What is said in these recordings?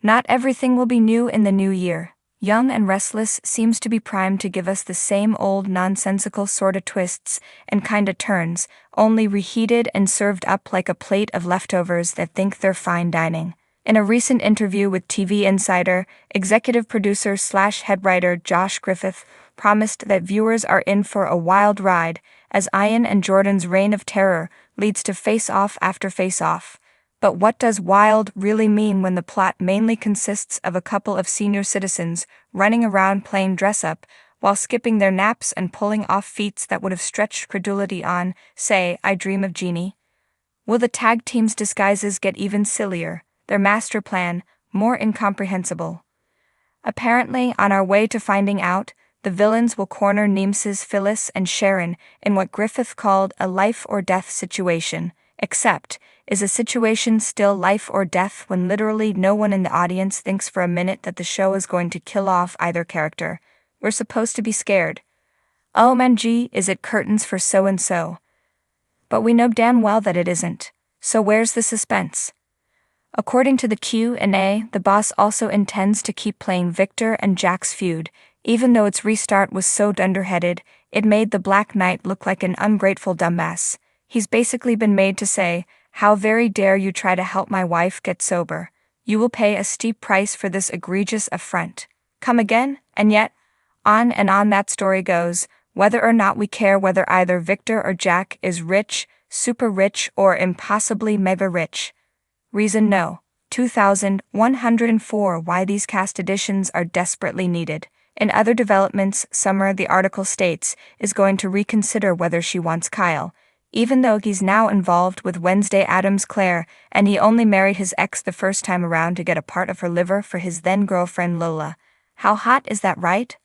Not everything will be new in the new year. Young and Restless seems to be primed to give us the same old nonsensical sorta twists and kinda turns, only reheated and served up like a plate of leftovers that think they're fine dining. In a recent interview with TV Insider, executive producer / head writer Josh Griffith promised that viewers are in for a wild ride as Ian and Jordan's reign of terror leads to face-off after face-off. But what does wild really mean when the plot mainly consists of a couple of senior citizens running around playing dress-up while skipping their naps and pulling off feats that would have stretched credulity on, say, I Dream of Jeannie? Will the tag team's disguises get even sillier, their master plan more incomprehensible? Apparently, on our way to finding out, the villains will corner Neems's Phyllis and Sharon in what Griffith called a life-or-death situation, except, is a situation still life or death when literally no one in the audience thinks for a minute that the show is going to kill off either character? We're supposed to be scared. OMG, is it curtains for so-and-so? But we know damn well that it isn't. So where's the suspense? According to the Q&A, the boss also intends to keep playing Victor and Jack's feud, even though its restart was so dunderheaded, it made the Black Knight look like an ungrateful dumbass. He's basically been made to say, "How very dare you try to help my wife get sober. You will pay a steep price for this egregious affront." Come again? And yet, on and on that story goes, whether or not we care whether either Victor or Jack is rich, super rich, or impossibly mega rich. Reason no. 2104 Why these cast additions are desperately needed. In other developments, Summer, the article states, is going to reconsider whether she wants Kyle, even though he's now involved with Wednesday Addams Claire, and he only married his ex the first time around to get a part of her liver for his then-girlfriend Lola. How hot is that, right?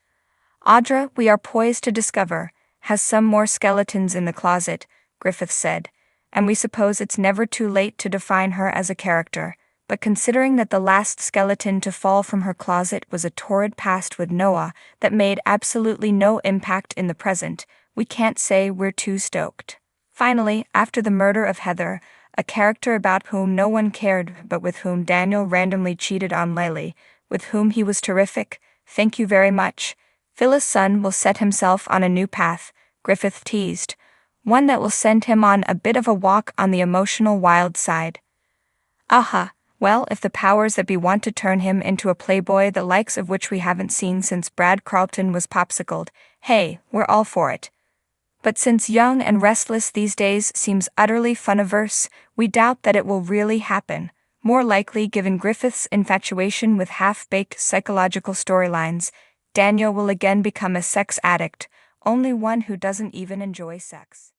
Audra, we are poised to discover, has some more skeletons in the closet, Griffith said, and we suppose it's never too late to define her as a character. But considering that the last skeleton to fall from her closet was a torrid past with Noah that made absolutely no impact in the present, we can't say we're too stoked. Finally, after the murder of Heather, a character about whom no one cared but with whom Daniel randomly cheated on Lily, with whom he was terrific, thank you very much, Phyllis' son will set himself on a new path, Griffith teased, one that will send him on a bit of a walk on the emotional wild side. Aha. Well, if the powers that be want to turn him into a playboy the likes of which we haven't seen since Brad Carlton was popsicled, hey, we're all for it. But since Young and Restless these days seems utterly funiverse, we doubt that it will really happen. More likely, given Griffith's infatuation with half-baked psychological storylines, Daniel will again become a sex addict, only one who doesn't even enjoy sex.